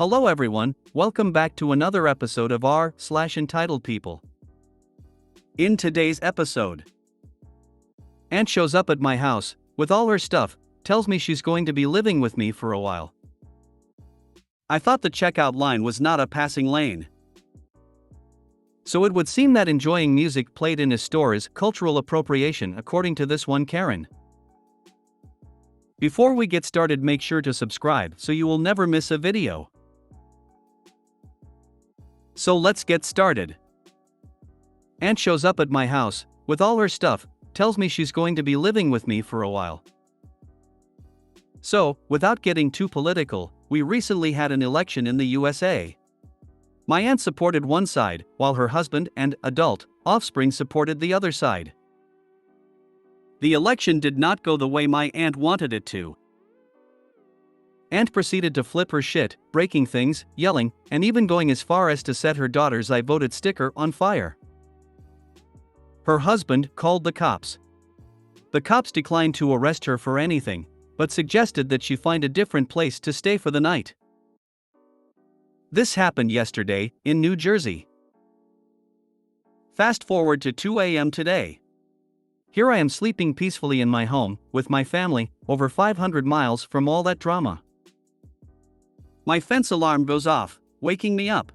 Hello everyone, welcome back to another episode of r/entitled people. In today's episode, Aunt shows up at my house, with all her stuff, tells me she's going to be living with me for a while. I thought the checkout line was not a passing lane. So it would seem that enjoying music played in a store is cultural appropriation according to this one Karen. Before we get started, make sure to subscribe so you will never miss a video. So let's get started. Aunt shows up at my house, with all her stuff, tells me she's going to be living with me for a while. So, without getting too political, we recently had an election in the USA. My aunt supported one side, while her husband and adult offspring supported the other side. The election did not go the way my aunt wanted it to. Aunt proceeded to flip her shit, breaking things, yelling, and even going as far as to set her daughter's "I voted" sticker on fire. Her husband called the cops. The cops declined to arrest her for anything, but suggested that she find a different place to stay for the night. This happened yesterday, in New Jersey. Fast forward to 2 a.m. today. Here I am sleeping peacefully in my home, with my family, over 500 miles from all that drama. My fence alarm goes off, waking me up.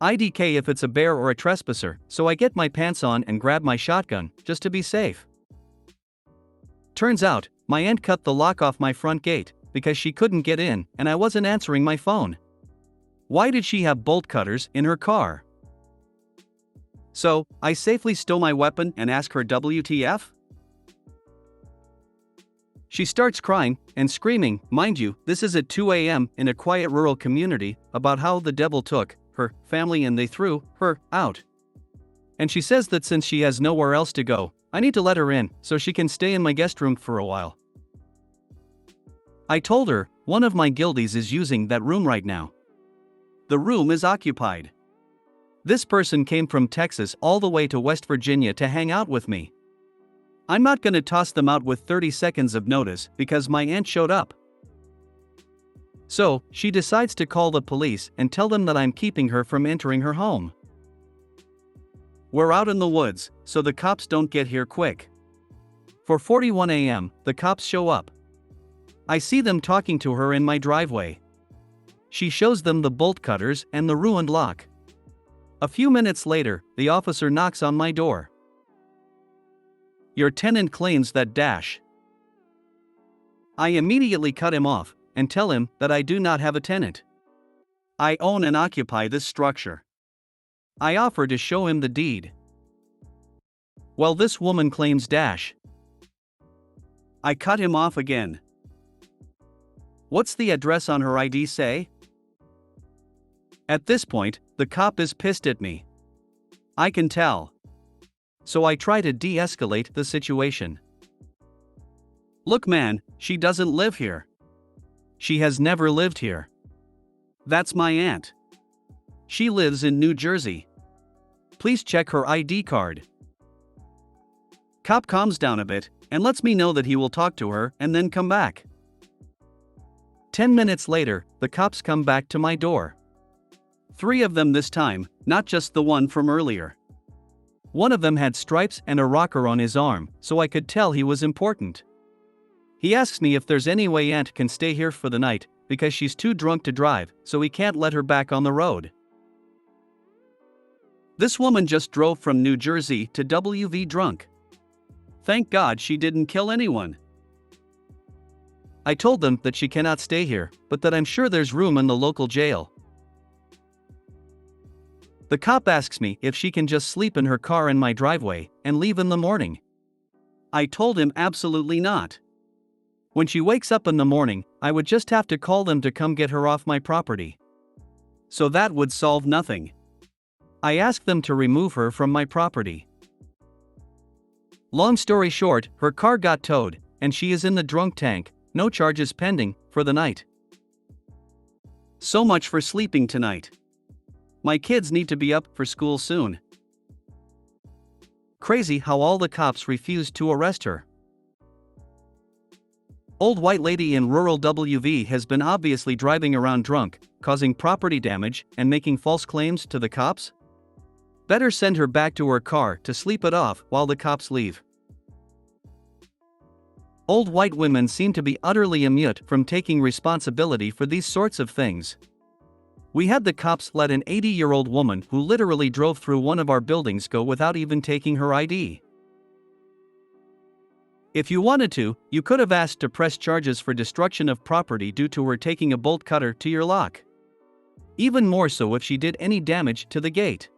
IDK if it's a bear or a trespasser, so I get my pants on and grab my shotgun, just to be safe. Turns out, my aunt cut the lock off my front gate, because she couldn't get in, and I wasn't answering my phone. Why did she have bolt cutters in her car? So, I safely stow my weapon and ask her WTF? She starts crying and screaming, mind you, this is at 2 a.m. in a quiet rural community, about how the devil took her family and they threw her out. And she says that since she has nowhere else to go, I need to let her in so she can stay in my guest room for a while. I told her, one of my guildies is using that room right now. The room is occupied. This person came from Texas all the way to West Virginia to hang out with me. I'm not gonna toss them out with 30 seconds of notice because my aunt showed up. So, she decides to call the police and tell them that I'm keeping her from entering her home. We're out in the woods, so the cops don't get here quick. 4:41 a.m., the cops show up. I see them talking to her in my driveway. She shows them the bolt cutters and the ruined lock. A few minutes later, the officer knocks on my door. Your tenant claims that dash. I immediately cut him off and tell him that I do not have a tenant. I own and occupy this structure. I offer to show him the deed. Well, this woman claims dash. I cut him off again. What's the address on her ID say? At this point, the cop is pissed at me. I can tell. So I try to de-escalate the situation. Look man, she doesn't live here. She has never lived here. That's my aunt. She lives in New Jersey. Please check her ID card. Cop calms down a bit and lets me know that he will talk to her and then come back. 10 minutes later, the cops come back to my door. 3 of them this time, not just the one from earlier. One of them had stripes and a rocker on his arm, so I could tell he was important. He asks me if there's any way Aunt can stay here for the night, because she's too drunk to drive, so he can't let her back on the road. This woman just drove from New Jersey to WV drunk. Thank God she didn't kill anyone. I told them that she cannot stay here, but that I'm sure there's room in the local jail. The cop asks me if she can just sleep in her car in my driveway and leave in the morning. I told him absolutely not. When she wakes up in the morning, I would just have to call them to come get her off my property. So that would solve nothing. I asked them to remove her from my property. Long story short, her car got towed, and she is in the drunk tank, no charges pending, for the night. So much for sleeping tonight. My kids need to be up for school soon. Crazy how all the cops refused to arrest her. Old white lady in rural WV has been obviously driving around drunk, causing property damage and making false claims to the cops? Better send her back to her car to sleep it off while the cops leave. Old white women seem to be utterly immune from taking responsibility for these sorts of things. We had the cops let an 80-year-old woman who literally drove through one of our buildings go without even taking her ID. If you wanted to, you could have asked to press charges for destruction of property due to her taking a bolt cutter to your lock. Even more so if she did any damage to the gate.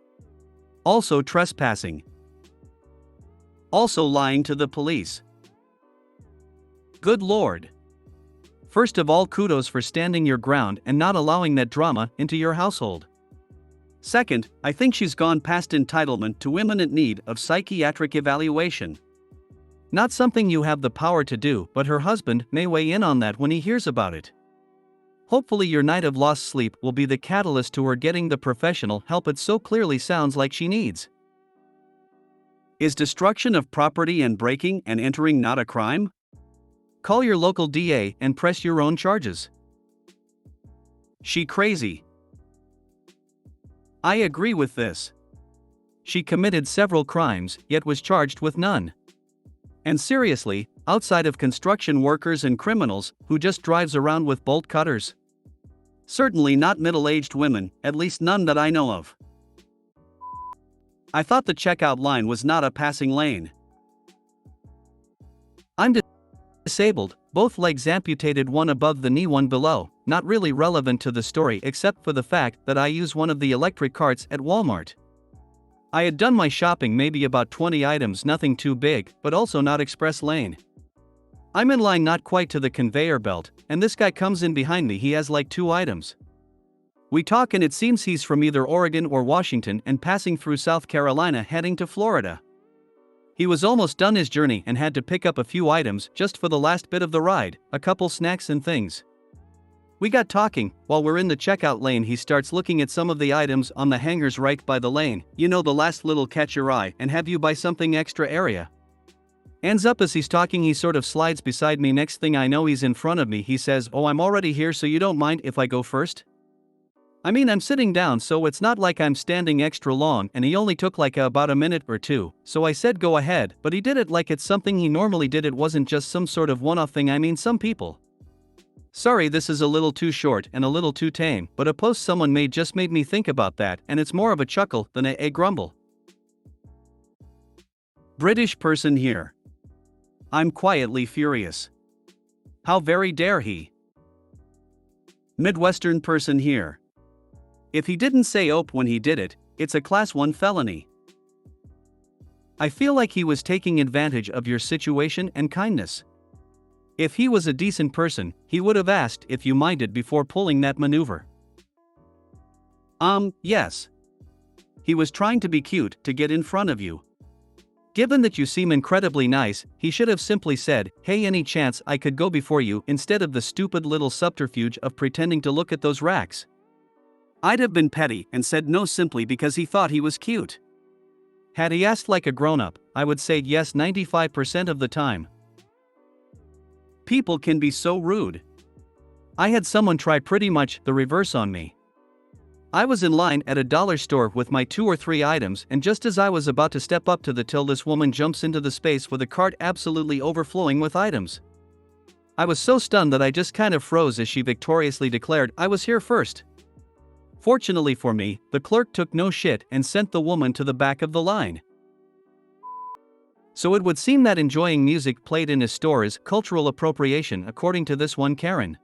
Also trespassing. Also lying to the police. Good Lord. First of all, kudos for standing your ground and not allowing that drama into your household. Second, I think she's gone past entitlement to imminent need of psychiatric evaluation. Not something you have the power to do, but her husband may weigh in on that when he hears about it. Hopefully your night of lost sleep will be the catalyst to her getting the professional help it so clearly sounds like she needs. Is destruction of property and breaking and entering not a crime? Call your local DA and press your own charges. She crazy. I agree with this. She committed several crimes, yet was charged with none. And seriously, outside of construction workers and criminals, who just drives around with bolt cutters? Certainly not middle-aged women, at least none that I know of. I thought the checkout line was not a passing lane. I'm disabled, both legs amputated, one above the knee, one below, not really relevant to the story except for the fact that I use one of the electric carts at Walmart. I had done my shopping, maybe about 20 items, nothing too big, but also not express lane. I'm in line not quite to the conveyor belt, and this guy comes in behind me, he has like 2 items. We talk and it seems he's from either Oregon or Washington and passing through South Carolina heading to Florida. He was almost done his journey and had to pick up a few items just for the last bit of the ride, a couple snacks and things. We got talking. While we're in the checkout lane, he starts looking at some of the items on the hangers right by the lane, you know, the last little catch your eye and have you buy something extra area. Ends up as he's talking he sort of slides beside me, next thing I know he's in front of me. He says, "Oh, I'm already here, so you don't mind if I go first?" I mean, I'm sitting down, so it's not like I'm standing extra long, and he only took like about a minute or two, so I said go ahead, but he did it like it's something he normally did. It wasn't just some sort of one-off thing. I mean, some people. Sorry, this is a little too short and a little too tame, but a post someone made just made me think about that, and it's more of a chuckle than a grumble. British person here. I'm quietly furious. How very dare he? Midwestern person here. If he didn't say "ope" when he did it, it's a class 1 felony. I feel like he was taking advantage of your situation and kindness. If he was a decent person, he would have asked if you minded before pulling that maneuver. Yes. He was trying to be cute to get in front of you. Given that you seem incredibly nice, he should have simply said, "Hey, any chance I could go before you," instead of the stupid little subterfuge of pretending to look at those racks. I'd have been petty and said no simply because he thought he was cute. Had he asked like a grown-up, I would say yes 95% of the time. People can be so rude. I had someone try pretty much the reverse on me. I was in line at a dollar store with my 2 or 3 items, and just as I was about to step up to the till, this woman jumps into the space with a cart absolutely overflowing with items. I was so stunned that I just kind of froze as she victoriously declared, "I was here first." Fortunately for me, the clerk took no shit and sent the woman to the back of the line. So it would seem that enjoying music played in his store is cultural appropriation, according to this one Karen.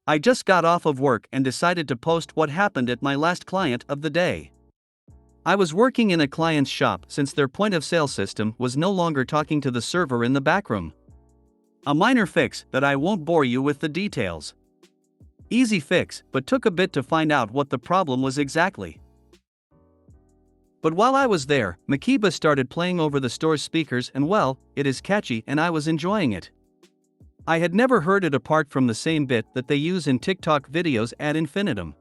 I just got off of work and decided to post what happened at my last client of the day. I was working in a client's shop since their point-of-sale system was no longer talking to the server in the backroom. A minor fix that I won't bore you with the details. Easy fix, but took a bit to find out what the problem was exactly. But while I was there, Makeba started playing over the store's speakers, and well, it is catchy and I was enjoying it. I had never heard it apart from the same bit that they use in TikTok videos ad infinitum.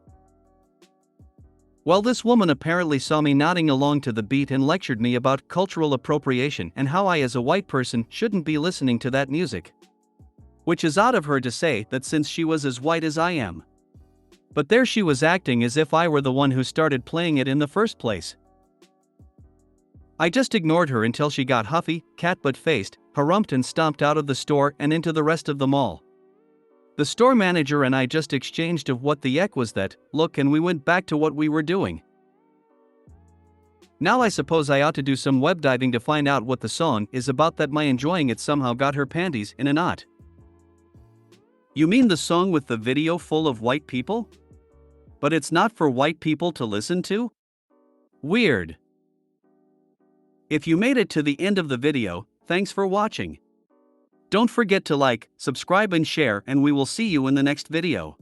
Well, this woman apparently saw me nodding along to the beat and lectured me about cultural appropriation and how I as a white person shouldn't be listening to that music. Which is odd of her to say that since she was as white as I am. But there she was acting as if I were the one who started playing it in the first place. I just ignored her until she got huffy, cat-butt-faced, harumphed and stomped out of the store and into the rest of the mall. The store manager and I just exchanged of what the heck was that look, and we went back to what we were doing. Now I suppose I ought to do some web diving to find out what the song is about that my enjoying it somehow got her panties in a knot. You mean the song with the video full of white people? But it's not for white people to listen to? Weird. If you made it to the end of the video, thanks for watching. Don't forget to like, subscribe and share, and we will see you in the next video.